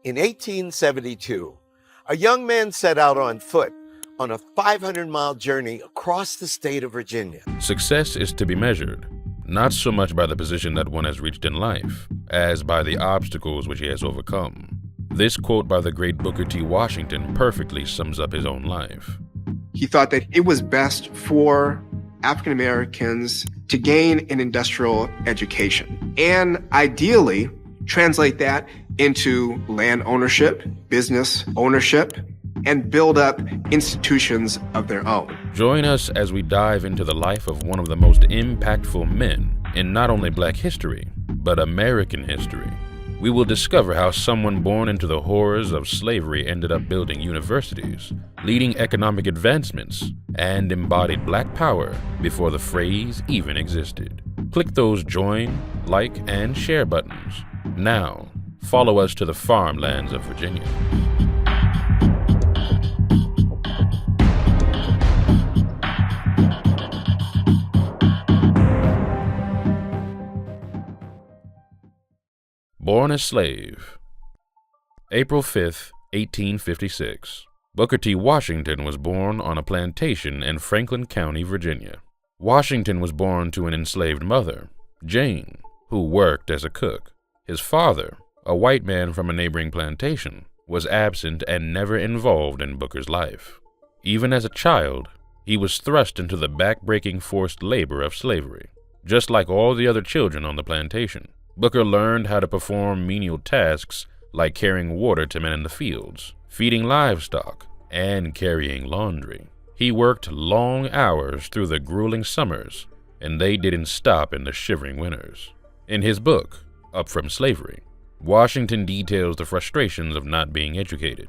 In 1872, a young man set out on foot on a 500-mile journey across the state of Virginia. Success is to be measured, not so much by the position that one has reached in life, as by the obstacles which he has overcome. This quote by the great Booker T. Washington perfectly sums up his own life. He thought that it was best for African Americans to gain an industrial education and ideally translate that into land ownership, business ownership, and build up institutions of their own. Join us as we dive into the life of one of the most impactful men in not only Black history, but American history. We will discover how someone born into the horrors of slavery ended up building universities, leading economic advancements, and embodied Black power before the phrase even existed. Click those join, like, and share buttons. Now, follow us to the farmlands of Virginia. Born a slave. April 5th, 1856. Booker T. Washington was born on a plantation in Franklin County, Virginia. Washington was born to an enslaved mother, Jane, who worked as a cook. His father, a white man from a neighboring plantation, was absent and never involved in Booker's life. Even as a child, he was thrust into the back-breaking forced labor of slavery. Just like all the other children on the plantation, Booker learned how to perform menial tasks like carrying water to men in the fields, feeding livestock, and carrying laundry. He worked long hours through the grueling summers, and they didn't stop in the shivering winters. In his book, Up From Slavery, Washington details the frustrations of not being educated.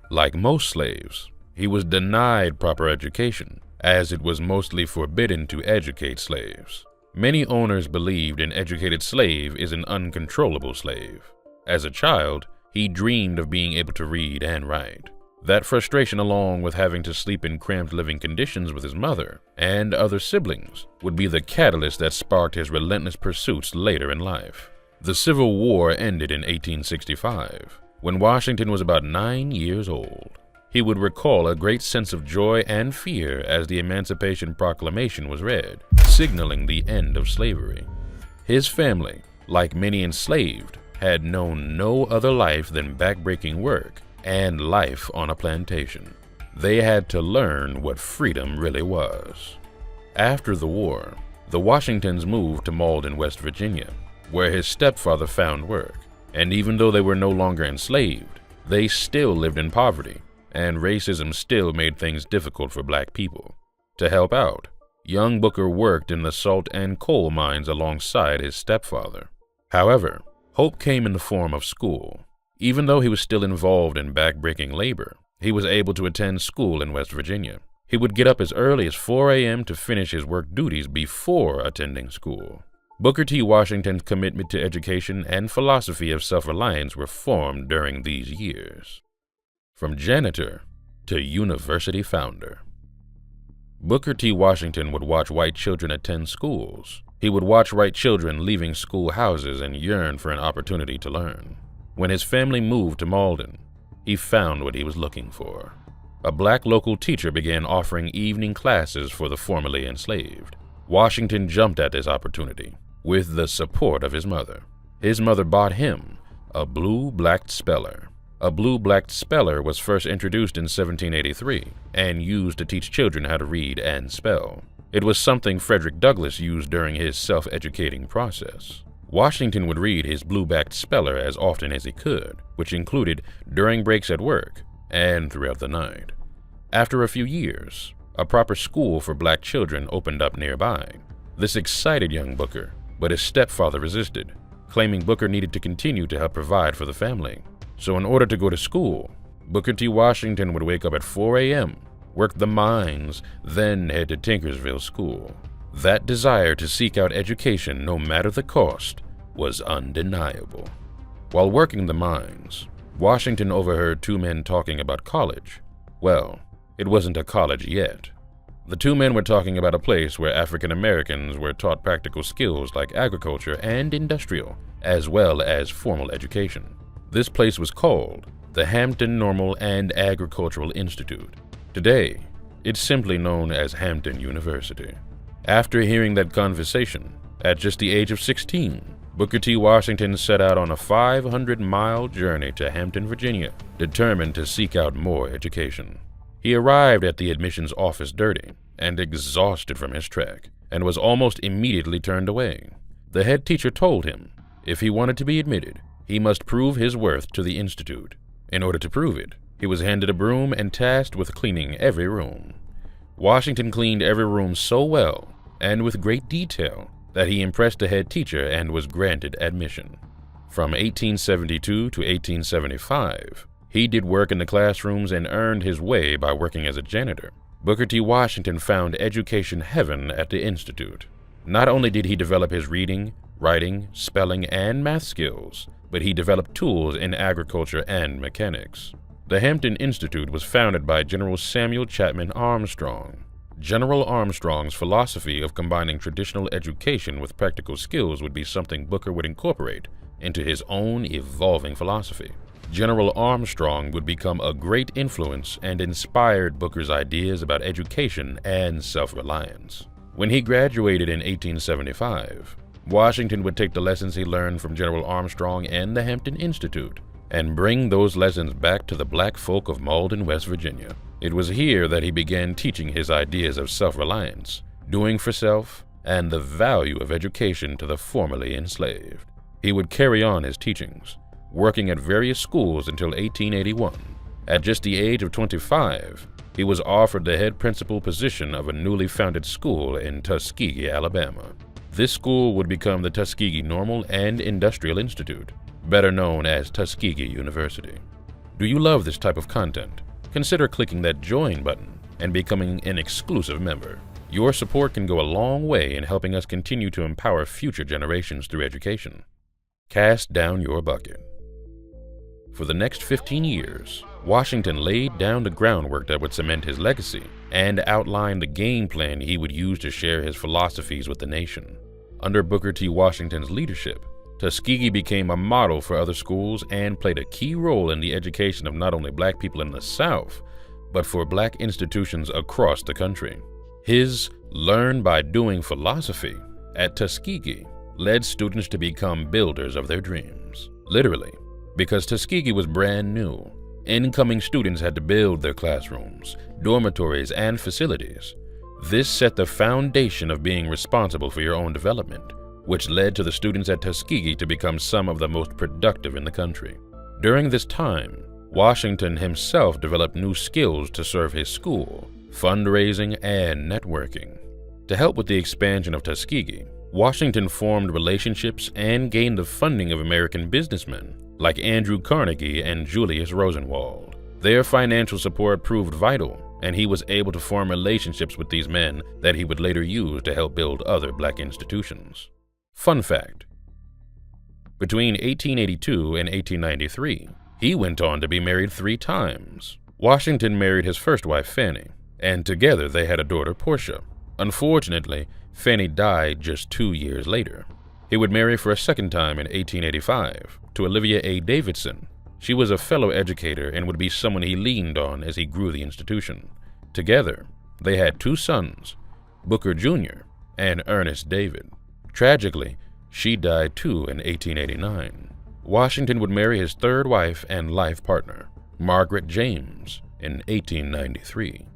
Like most slaves, he was denied proper education, as it was mostly forbidden to educate slaves. Many owners believed an educated slave is an uncontrollable slave. As a child, he dreamed of being able to read and write. That frustration, along with having to sleep in cramped living conditions with his mother and other siblings, would be the catalyst that sparked his relentless pursuits later in life. The Civil War ended in 1865, when Washington was about 9 years old. He would recall a great sense of joy and fear as the Emancipation Proclamation was read, signaling the end of slavery. His family, like many enslaved, had known no other life than backbreaking work and life on a plantation. They had to learn what freedom really was. After the war, the Washingtons moved to Malden, West Virginia, where his stepfather found work. And even though they were no longer enslaved, they still lived in poverty, and racism still made things difficult for Black people. To help out, young Booker worked in the salt and coal mines alongside his stepfather. However, hope came in the form of school. Even though he was still involved in backbreaking labor, he was able to attend school in West Virginia. He would get up as early as 4 a.m. to finish his work duties before attending school. Booker T. Washington's commitment to education and philosophy of self-reliance were formed during these years. From janitor to university founder. Booker T. Washington would watch white children attend schools. He would watch white children leaving schoolhouses and yearn for an opportunity to learn. When his family moved to Malden, he found what he was looking for. A Black local teacher began offering evening classes for the formerly enslaved. Washington jumped at this opportunity with the support of his mother. His mother bought him a blue-blacked speller. A blue-blacked speller was first introduced in 1783 and used to teach children how to read and spell. It was something Frederick Douglass used during his self-educating process. Washington would read his blue-backed speller as often as he could, which included during breaks at work and throughout the night. After a few years, a proper school for Black children opened up nearby. This excited young Booker, but his stepfather resisted, claiming Booker needed to continue to help provide for the family. So in order to go to school, Booker T. Washington would wake up at 4 a.m., work the mines, then head to Tinkersville School. That desire to seek out education, no matter the cost, was undeniable. While working the mines, Washington overheard two men talking about college. Well, it wasn't a college yet. The two men were talking about a place where African Americans were taught practical skills like agriculture and industrial, as well as formal education. This place was called the Hampton Normal and Agricultural Institute. Today, it's simply known as Hampton University. After hearing that conversation, at just the age of 16, Booker T. Washington set out on a 500-mile journey to Hampton, Virginia, determined to seek out more education. He arrived at the admissions office dirty and exhausted from his trek, and was almost immediately turned away. The head teacher told him if he wanted to be admitted, he must prove his worth to the institute. In order to prove it, he was handed a broom and tasked with cleaning every room. Washington cleaned every room so well and with great detail that he impressed the head teacher and was granted admission. From 1872 to 1875, he did work in the classrooms and earned his way by working as a janitor. Booker T. Washington found education heaven at the institute. Not only did he develop his reading, writing, spelling, and math skills, but he developed tools in agriculture and mechanics. The Hampton Institute was founded by General Samuel Chapman Armstrong. General Armstrong's philosophy of combining traditional education with practical skills would be something Booker would incorporate into his own evolving philosophy. General Armstrong would become a great influence and inspired Booker's ideas about education and self-reliance. When he graduated in 1875, Washington would take the lessons he learned from General Armstrong and the Hampton Institute and bring those lessons back to the black folk of Malden, West Virginia. It was here that he began teaching his ideas of self-reliance, doing for self, and the value of education to the formerly enslaved. He would carry on his teachings, working at various schools until 1881. At just the age of 25, he was offered the head principal position of a newly founded school in Tuskegee, Alabama. This school would become the Tuskegee Normal and Industrial Institute, better known as Tuskegee University. Do you love this type of content? Consider clicking that join button and becoming an exclusive member. Your support can go a long way in helping us continue to empower future generations through education. Cast down your bucket. For the next 15 years, Washington laid down the groundwork that would cement his legacy and outline the game plan he would use to share his philosophies with the nation. Under Booker T. Washington's leadership, Tuskegee became a model for other schools and played a key role in the education of not only black people in the South, but for black institutions across the country. His learn by doing philosophy at Tuskegee led students to become builders of their dreams. Literally, because Tuskegee was brand new, incoming students had to build their classrooms, dormitories, and facilities. This set the foundation of being responsible for your own development, which led to the students at Tuskegee to become some of the most productive in the country. During this time, Washington himself developed new skills to serve his school, fundraising, and networking. To help with the expansion of Tuskegee, Washington formed relationships and gained the funding of American businessmen like Andrew Carnegie and Julius Rosenwald. Their financial support proved vital, and he was able to form relationships with these men that he would later use to help build other black institutions. Fun fact: between 1882 and 1893, he went on to be married 3 times. Washington married his first wife, Fanny, and together they had a daughter, Portia. Unfortunately, Fanny died just 2 years later. He would marry for a second time in 1885 to Olivia A. Davidson. She was a fellow educator and would be someone he leaned on as he grew the institution. Together, they had 2 sons, Booker Jr. and Ernest David. Tragically, she died too in 1889. Washington would marry his 3rd wife and life partner, Margaret James, in 1893.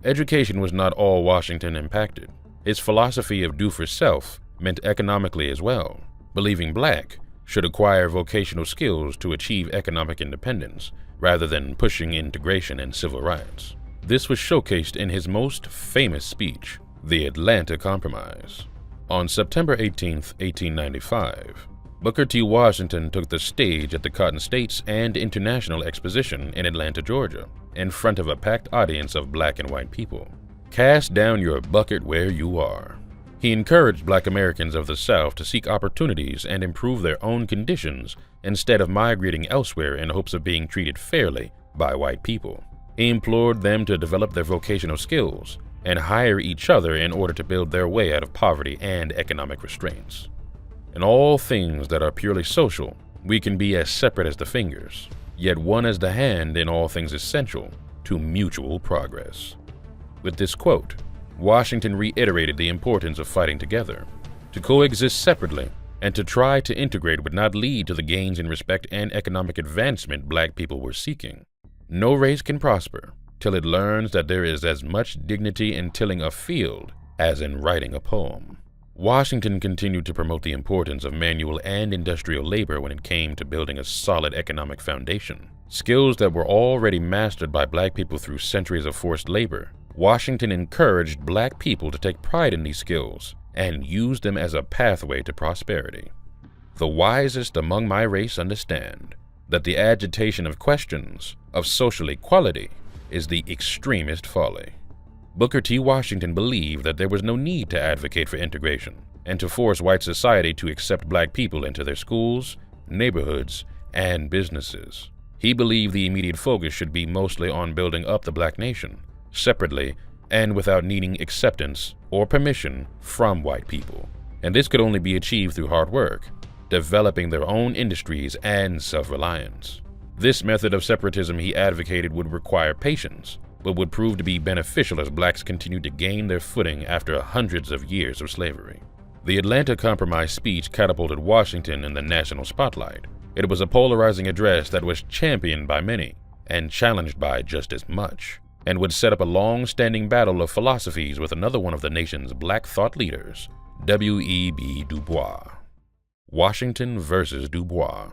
Education was not all Washington impacted. His philosophy of do for self meant economically as well, believing black should acquire vocational skills to achieve economic independence rather than pushing integration and civil rights. This was showcased in his most famous speech, the Atlanta Compromise. On September 18, 1895, Booker T. Washington took the stage at the Cotton States and International Exposition in Atlanta, Georgia, in front of a packed audience of black and white people. Cast down your bucket where you are. He encouraged black Americans of the South to seek opportunities and improve their own conditions instead of migrating elsewhere in hopes of being treated fairly by white people. He implored them to develop their vocational skills and hire each other in order to build their way out of poverty and economic restraints. In all things that are purely social, we can be as separate as the fingers, yet one as the hand in all things essential to mutual progress. With this quote, Washington reiterated the importance of fighting together. To coexist separately and to try to integrate would not lead to the gains in respect and economic advancement Black people were seeking. No race can prosper till it learns that there is as much dignity in tilling a field as in writing a poem. Washington continued to promote the importance of manual and industrial labor when it came to building a solid economic foundation. Skills that were already mastered by Black people through centuries of forced labor. Washington encouraged Black people to take pride in these skills and use them as a pathway to prosperity. The wisest among my race understand that the agitation of questions of social equality is the extremest folly. Booker T. Washington believed that there was no need to advocate for integration and to force white society to accept Black people into their schools, neighborhoods, and businesses. He believed the immediate focus should be mostly on building up the Black nation, separately and without needing acceptance or permission from white people. And this could only be achieved through hard work, developing their own industries and self-reliance. This method of separatism he advocated would require patience, but would prove to be beneficial as Blacks continued to gain their footing after hundreds of years of slavery. The Atlanta Compromise speech catapulted Washington in the national spotlight. It was a polarizing address that was championed by many and challenged by just as much, and would set up a long-standing battle of philosophies with another one of the nation's Black thought leaders, W.E.B. DuBois. Washington versus DuBois.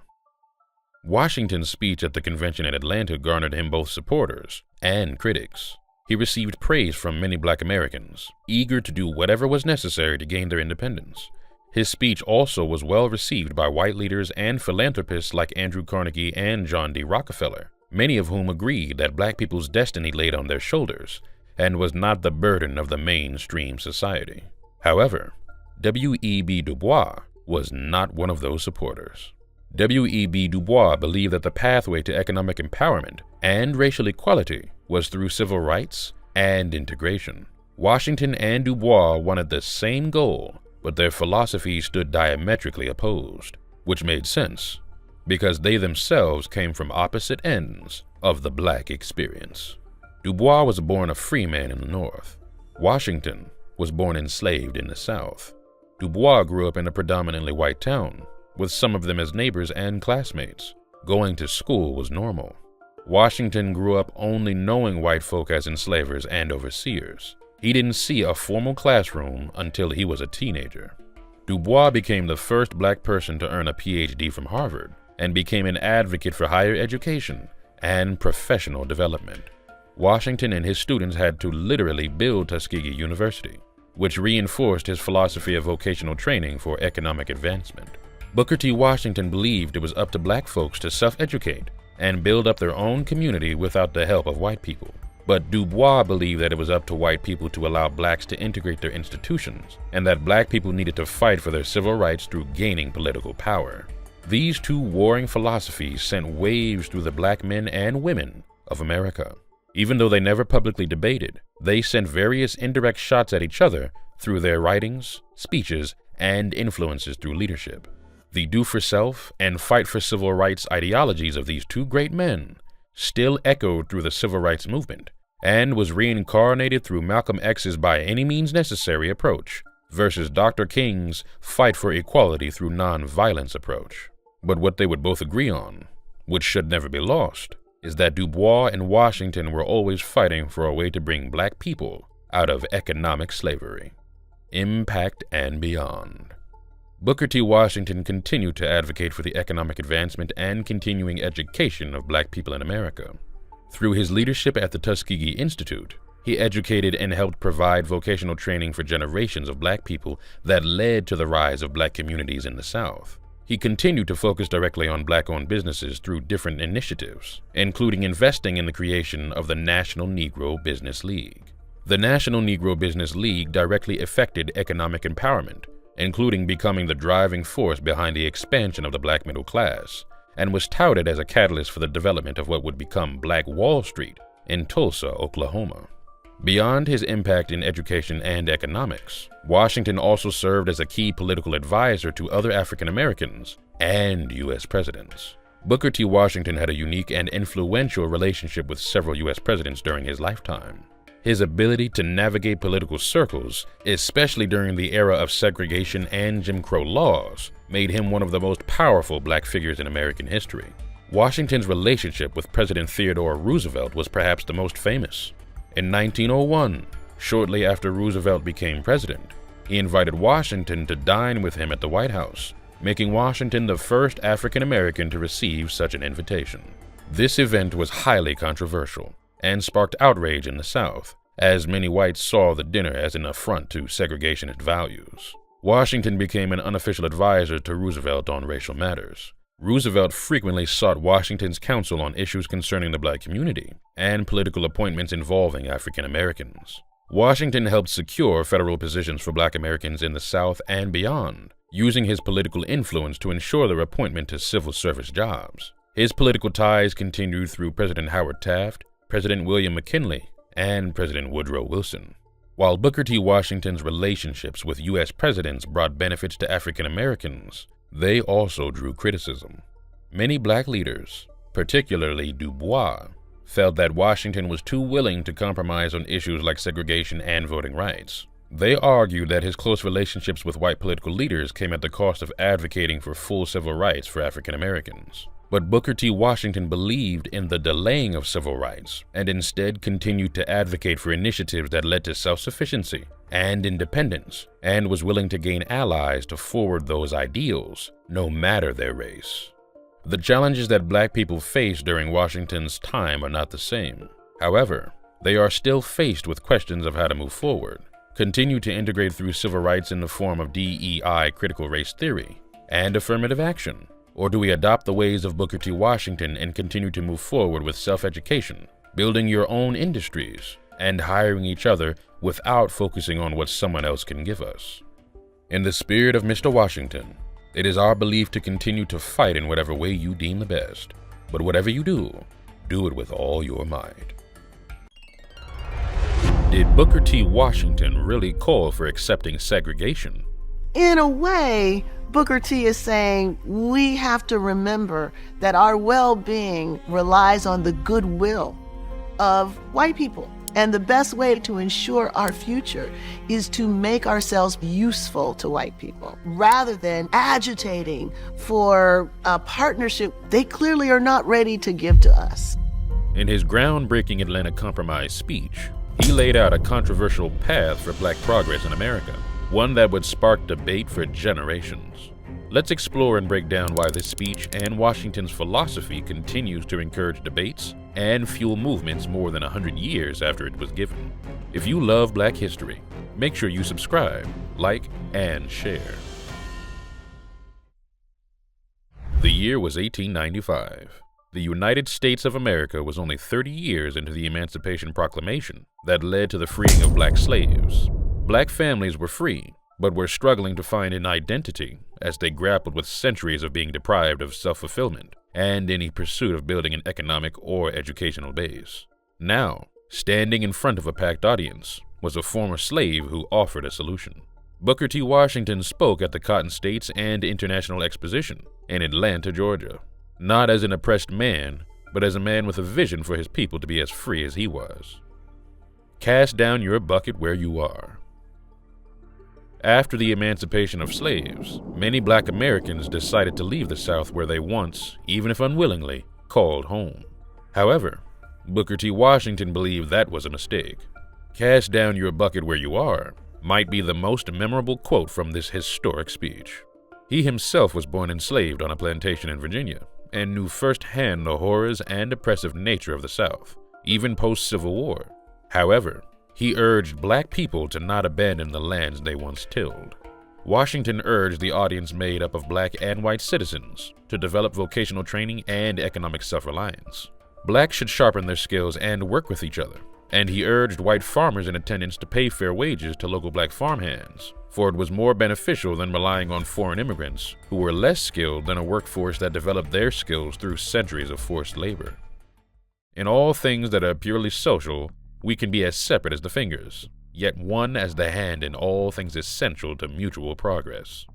Washington's speech at the convention in Atlanta garnered him both supporters and critics. He received praise from many Black Americans, eager to do whatever was necessary to gain their independence. His speech also was well received by white leaders and philanthropists like Andrew Carnegie and John D. Rockefeller, many of whom agreed that Black people's destiny laid on their shoulders and was not the burden of the mainstream society. However, W.E.B. DuBois was not one of those supporters. W.E.B. DuBois believed that the pathway to economic empowerment and racial equality was through civil rights and integration. Washington and DuBois wanted the same goal, but their philosophies stood diametrically opposed, which made sense because they themselves came from opposite ends of the Black experience. DuBois was born a free man in the North. Washington was born enslaved in the South. DuBois grew up in a predominantly white town, with some of them as neighbors and classmates. Going to school was normal. Washington grew up only knowing white folk as enslavers and overseers. He didn't see a formal classroom until he was a teenager. DuBois became the first Black person to earn a PhD from Harvard and became an advocate for higher education and professional development. Washington and his students had to literally build Tuskegee University, which reinforced his philosophy of vocational training for economic advancement. Booker T. Washington believed it was up to Black folks to self-educate and build up their own community without the help of white people. But DuBois believed that it was up to white people to allow Blacks to integrate their institutions, and that Black people needed to fight for their civil rights through gaining political power. These two warring philosophies sent waves through the Black men and women of America. Even though they never publicly debated, they sent various indirect shots at each other through their writings, speeches, and influences through leadership. The do-for-self and fight-for-civil rights ideologies of these two great men still echoed through the civil rights movement and was reincarnated through Malcolm X's by-any-means-necessary approach versus Dr. King's fight-for-equality through non-violence approach. But what they would both agree on, which should never be lost, is that DuBois and Washington were always fighting for a way to bring Black people out of economic slavery. Impact and beyond. Booker T. Washington continued to advocate for the economic advancement and continuing education of Black people in America. Through his leadership at the Tuskegee Institute, he educated and helped provide vocational training for generations of Black people that led to the rise of Black communities in the South. He continued to focus directly on Black-owned businesses through different initiatives, including investing in the creation of the National Negro Business League. The National Negro Business League directly affected economic empowerment, including becoming the driving force behind the expansion of the Black middle class, and was touted as a catalyst for the development of what would become Black Wall Street in Tulsa, Oklahoma. Beyond his impact in education and economics, Washington also served as a key political advisor to other African Americans and U.S. presidents. Booker T. Washington had a unique and influential relationship with several U.S. presidents during his lifetime. His ability to navigate political circles, especially during the era of segregation and Jim Crow laws, made him one of the most powerful black figures in American history. Washington's relationship with President Theodore Roosevelt was perhaps the most famous. In 1901, shortly after Roosevelt became president, he invited Washington to dine with him at the White House, making Washington the first African American to receive such an invitation. This event was highly controversial and sparked outrage in the South, as many whites saw the dinner as an affront to segregationist values. Washington became an unofficial advisor to Roosevelt on racial matters. Roosevelt frequently sought Washington's counsel on issues concerning the black community and political appointments involving African Americans. Washington helped secure federal positions for black Americans in the South and beyond, using his political influence to ensure their appointment to civil service jobs. His political ties continued through President Howard Taft, President William McKinley, and President Woodrow Wilson. While Booker T. Washington's relationships with U.S. presidents brought benefits to African Americans, they also drew criticism. Many black leaders, particularly DuBois, felt that Washington was too willing to compromise on issues like segregation and voting rights. They argued that his close relationships with white political leaders came at the cost of advocating for full civil rights for African Americans. But Booker T. Washington believed in the delaying of civil rights and instead continued to advocate for initiatives that led to self-sufficiency and independence, and was willing to gain allies to forward those ideals, no matter their race. The challenges that black people faced during Washington's time are not the same. However, they are still faced with questions of how to move forward, continue to integrate through civil rights in the form of DEI critical race theory and affirmative action. Or do we adopt the ways of Booker T. Washington and continue to move forward with self-education, building your own industries, and hiring each other without focusing on what someone else can give us? In the spirit of Mr. Washington, it is our belief to continue to fight in whatever way you deem the best. But whatever you do it with all your might. Did Booker T. Washington really call for accepting segregation? In a way, Booker T is saying we have to remember that our well-being relies on the goodwill of white people. And the best way to ensure our future is to make ourselves useful to white people rather than agitating for a partnership they clearly are not ready to give to us. In his groundbreaking Atlanta Compromise speech, he laid out a controversial path for black progress in America, one that would spark debate for generations. Let's explore and break down why this speech and Washington's philosophy continues to encourage debates and fuel movements more than 100 years after it was given. If you love black history, make sure you subscribe, like, and share. The year was 1895. The United States of America was only 30 years into the Emancipation Proclamation that led to the freeing of black slaves. Black families were free, but were struggling to find an identity as they grappled with centuries of being deprived of self-fulfillment and any pursuit of building an economic or educational base. Now, standing in front of a packed audience was a former slave who offered a solution. Booker T. Washington spoke at the Cotton States and International Exposition in Atlanta, Georgia, not as an oppressed man, but as a man with a vision for his people to be as free as he was. Cast down your bucket where you are. After the emancipation of slaves, many black Americans decided to leave the South where they once, even if unwillingly, called home. However, Booker T. Washington believed that was a mistake. Cast down your bucket where you are might be the most memorable quote from this historic speech. He himself was born enslaved on a plantation in Virginia and knew firsthand the horrors and oppressive nature of the South, even post-Civil War. However, he urged black people to not abandon the lands they once tilled. Washington urged the audience made up of black and white citizens to develop vocational training and economic self-reliance. Blacks should sharpen their skills and work with each other, and he urged white farmers in attendance to pay fair wages to local black farmhands, for it was more beneficial than relying on foreign immigrants who were less skilled than a workforce that developed their skills through centuries of forced labor. In all things that are purely social, we can be as separate as the fingers, yet one as the hand in all things essential to mutual progress.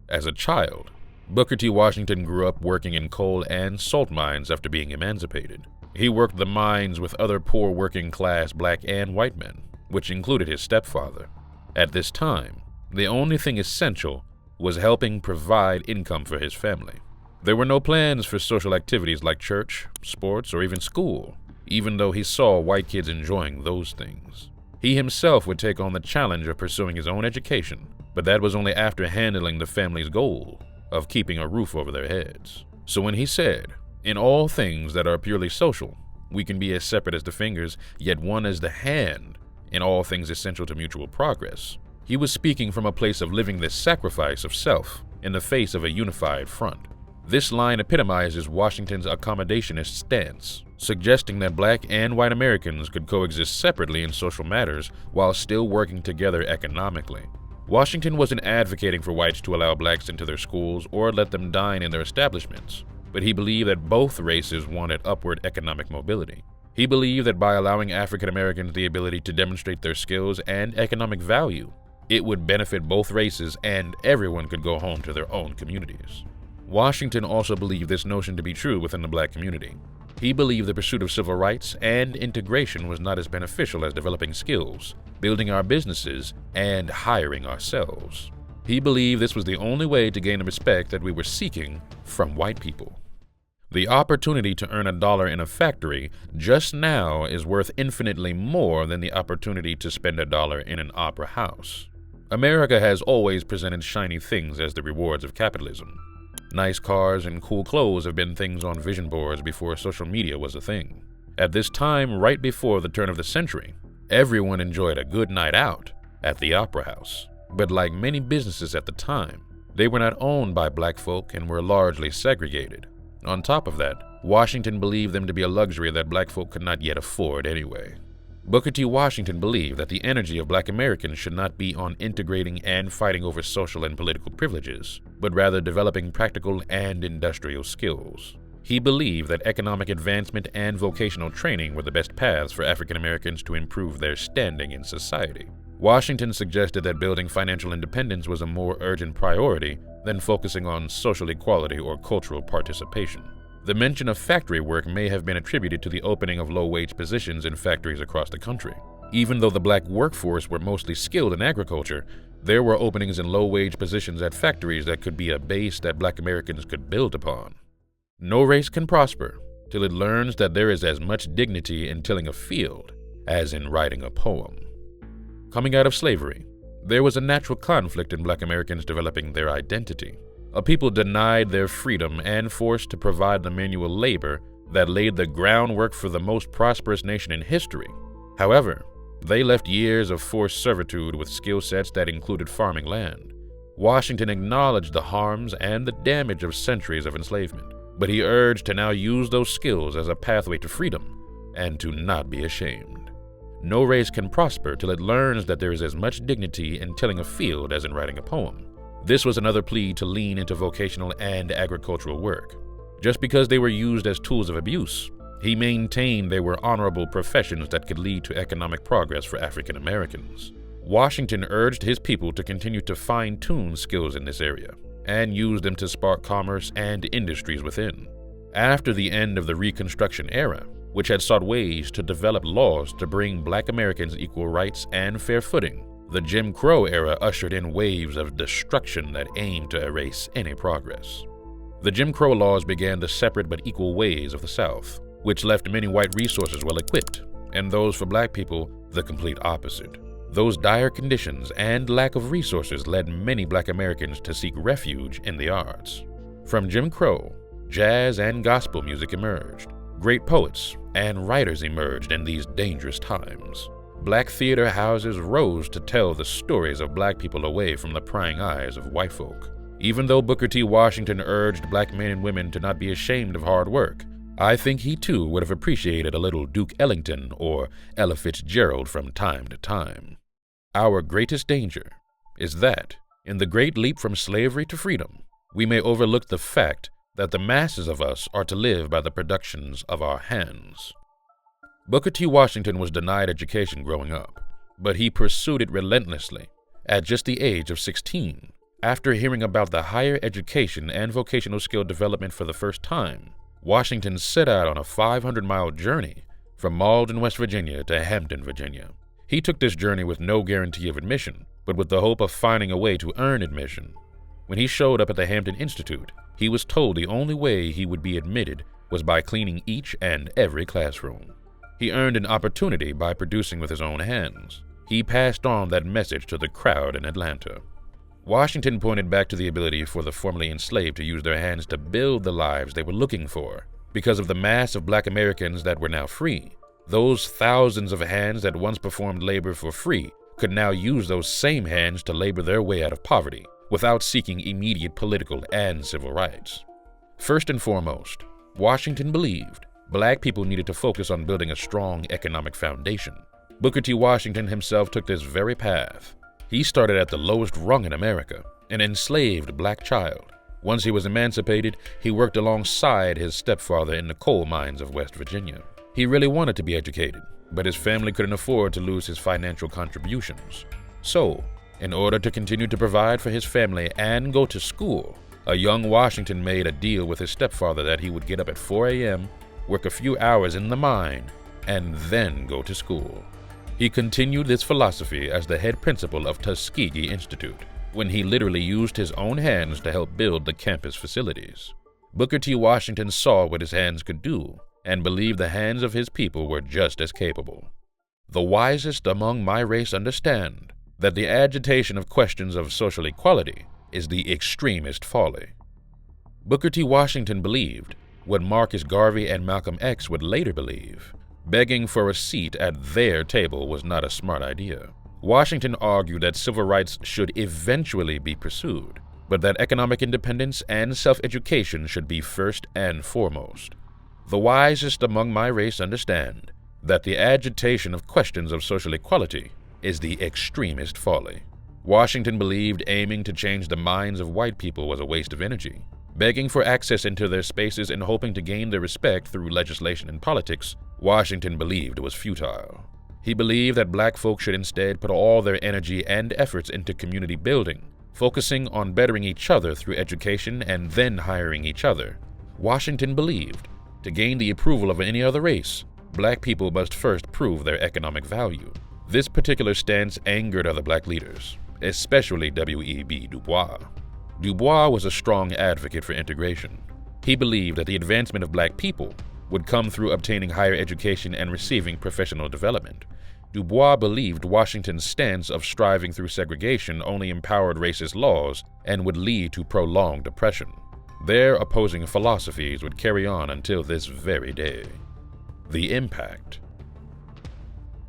As a child, Booker T. Washington grew up working in coal and salt mines after being emancipated. He worked the mines with other poor working-class black and white men, which included his stepfather. At this time, the only thing essential was helping provide income for his family. There were no plans for social activities like church, sports, or even school, even though he saw white kids enjoying those things. He himself would take on the challenge of pursuing his own education, but that was only after handling the family's goal of keeping a roof over their heads. So when he said, "In all things that are purely social, we can be as separate as the fingers, yet one as the hand, in all things essential to mutual progress," he was speaking from a place of living this sacrifice of self in the face of a unified front. This line epitomizes Washington's accommodationist stance, suggesting that black and white Americans could coexist separately in social matters while still working together economically. Washington wasn't advocating for whites to allow blacks into their schools or let them dine in their establishments, but he believed that both races wanted upward economic mobility. He believed that by allowing African Americans the ability to demonstrate their skills and economic value, it would benefit both races and everyone could go home to their own communities. Washington also believed this notion to be true within the black community. He believed the pursuit of civil rights and integration was not as beneficial as developing skills, building our businesses, and hiring ourselves. He believed this was the only way to gain the respect that we were seeking from white people. The opportunity to earn $1 in a factory just now is worth infinitely more than the opportunity to spend $1 in an opera house. America has always presented shiny things as the rewards of capitalism. Nice cars and cool clothes have been things on vision boards before social media was a thing. At this time, right before the turn of the century, everyone enjoyed a good night out at the opera house. But like many businesses at the time, they were not owned by black folk and were largely segregated. On top of that, Washington believed them to be a luxury that black folk could not yet afford anyway. Booker T. Washington believed that the energy of black Americans should not be on integrating and fighting over social and political privileges, but rather developing practical and industrial skills. He believed that economic advancement and vocational training were the best paths for African Americans to improve their standing in society. Washington suggested that building financial independence was a more urgent priority than focusing on social equality or cultural participation. The mention of factory work may have been attributed to the opening of low-wage positions in factories across the country. Even though the black workforce were mostly skilled in agriculture, there were openings in low-wage positions at factories that could be a base that black Americans could build upon. No race can prosper till it learns that there is as much dignity in tilling a field as in writing a poem. Coming out of slavery, there was a natural conflict in black Americans developing their identity. A people denied their freedom and forced to provide the manual labor that laid the groundwork for the most prosperous nation in history. However, they left years of forced servitude with skill sets that included farming land. Washington acknowledged the harms and the damage of centuries of enslavement, but he urged to now use those skills as a pathway to freedom and to not be ashamed. No race can prosper till it learns that there is as much dignity in tilling a field as in writing a poem. This was another plea to lean into vocational and agricultural work. Just because they were used as tools of abuse, he maintained they were honorable professions that could lead to economic progress for African Americans. Washington urged his people to continue to fine-tune skills in this area and use them to spark commerce and industries within. After the end of the Reconstruction era, which had sought ways to develop laws to bring black Americans equal rights and fair footing, the Jim Crow era ushered in waves of destruction that aimed to erase any progress. The Jim Crow laws began the separate but equal ways of the South, which left many white resources well-equipped, and those for black people the complete opposite. Those dire conditions and lack of resources led many black Americans to seek refuge in the arts. From Jim Crow, jazz and gospel music emerged. Great poets and writers emerged in these dangerous times. Black theater houses rose to tell the stories of black people away from the prying eyes of white folk. Even though Booker T. Washington urged black men and women to not be ashamed of hard work, I think he too would have appreciated a little Duke Ellington or Ella Fitzgerald from time to time. Our greatest danger is that, in the great leap from slavery to freedom, we may overlook the fact that the masses of us are to live by the productions of our hands. Booker T. Washington was denied education growing up, but he pursued it relentlessly. At just the age of 16, After hearing about the higher education and vocational skill development for the first time, Washington set out on a 500-mile journey from Malden, West Virginia to Hampton, Virginia. He took this journey with no guarantee of admission, but with the hope of finding a way to earn admission. When he showed up at the Hampton Institute, he was told the only way he would be admitted was by cleaning each and every classroom. He earned an opportunity by producing with his own hands. He passed on that message to the crowd in Atlanta. Washington pointed back to the ability for the formerly enslaved to use their hands to build the lives they were looking for. Because of the mass of Black Americans that were now free, those thousands of hands that once performed labor for free could now use those same hands to labor their way out of poverty without seeking immediate political and civil rights. First and foremost, Washington believed Black people needed to focus on building a strong economic foundation. Booker T. Washington himself took this very path. He started at the lowest rung in America, an enslaved Black child. Once he was emancipated, he worked alongside his stepfather in the coal mines of West Virginia. He really wanted to be educated, but his family couldn't afford to lose his financial contributions. So, in order to continue to provide for his family and go to school, a young Washington made a deal with his stepfather that he would get up at 4 a.m., work a few hours in the mine, and then go to school. He continued this philosophy as the head principal of Tuskegee Institute, when he literally used his own hands to help build the campus facilities. Booker T. Washington saw what his hands could do and believed the hands of his people were just as capable. The wisest among my race understand that the agitation of questions of social equality is the extremest folly. Booker T. Washington believed what Marcus Garvey and Malcolm X would later believe. Begging for a seat at their table was not a smart idea. Washington argued that civil rights should eventually be pursued, but that economic independence and self-education should be first and foremost. The wisest among my race understand that the agitation of questions of social equality is the extremest folly. Washington believed aiming to change the minds of white people was a waste of energy. Begging for access into their spaces and hoping to gain their respect through legislation and politics, Washington believed was futile. He believed that Black folks should instead put all their energy and efforts into community building, focusing on bettering each other through education and then hiring each other. Washington believed, to gain the approval of any other race, Black people must first prove their economic value. This particular stance angered other Black leaders, especially W.E.B. DuBois. DuBois was a strong advocate for integration. He believed that the advancement of Black people would come through obtaining higher education and receiving professional development. DuBois believed Washington's stance of striving through segregation only empowered racist laws and would lead to prolonged oppression. Their opposing philosophies would carry on until this very day. The impact.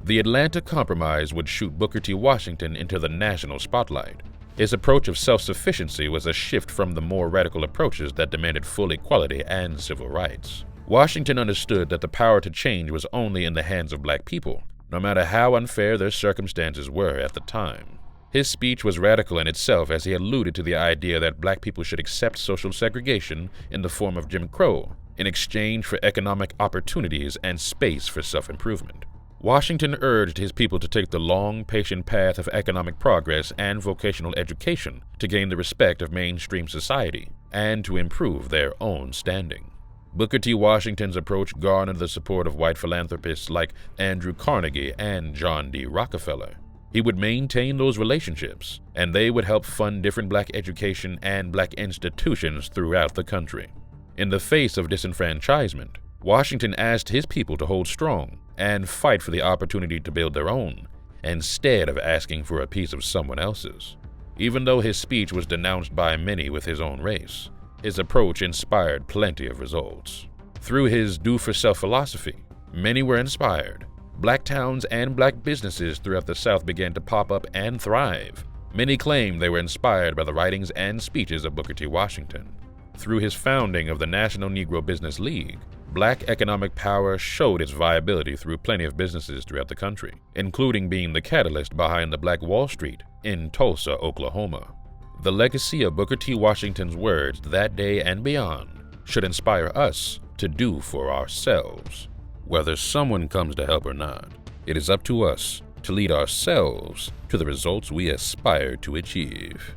The Atlanta Compromise would shoot Booker T. Washington into the national spotlight. His approach of self-sufficiency was a shift from the more radical approaches that demanded full equality and civil rights. Washington understood that the power to change was only in the hands of Black people, no matter how unfair their circumstances were at the time. His speech was radical in itself as he alluded to the idea that Black people should accept social segregation in the form of Jim Crow in exchange for economic opportunities and space for self-improvement. Washington urged his people to take the long, patient path of economic progress and vocational education to gain the respect of mainstream society and to improve their own standing. Booker T. Washington's approach garnered the support of white philanthropists like Andrew Carnegie and John D. Rockefeller. He would maintain those relationships, and they would help fund different Black education and Black institutions throughout the country. In the face of disenfranchisement, Washington asked his people to hold strong and fight for the opportunity to build their own, instead of asking for a piece of someone else's. Even though his speech was denounced by many with his own race, his approach inspired plenty of results. Through his do-for-self philosophy, many were inspired. Black towns and Black businesses throughout the South began to pop up and thrive. Many claim they were inspired by the writings and speeches of Booker T. Washington. Through his founding of the National Negro Business League, Black economic power showed its viability through plenty of businesses throughout the country, including being the catalyst behind the Black Wall Street in Tulsa, Oklahoma. The legacy of Booker T. Washington's words that day and beyond should inspire us to do for ourselves. Whether someone comes to help or not, it is up to us to lead ourselves to the results we aspire to achieve.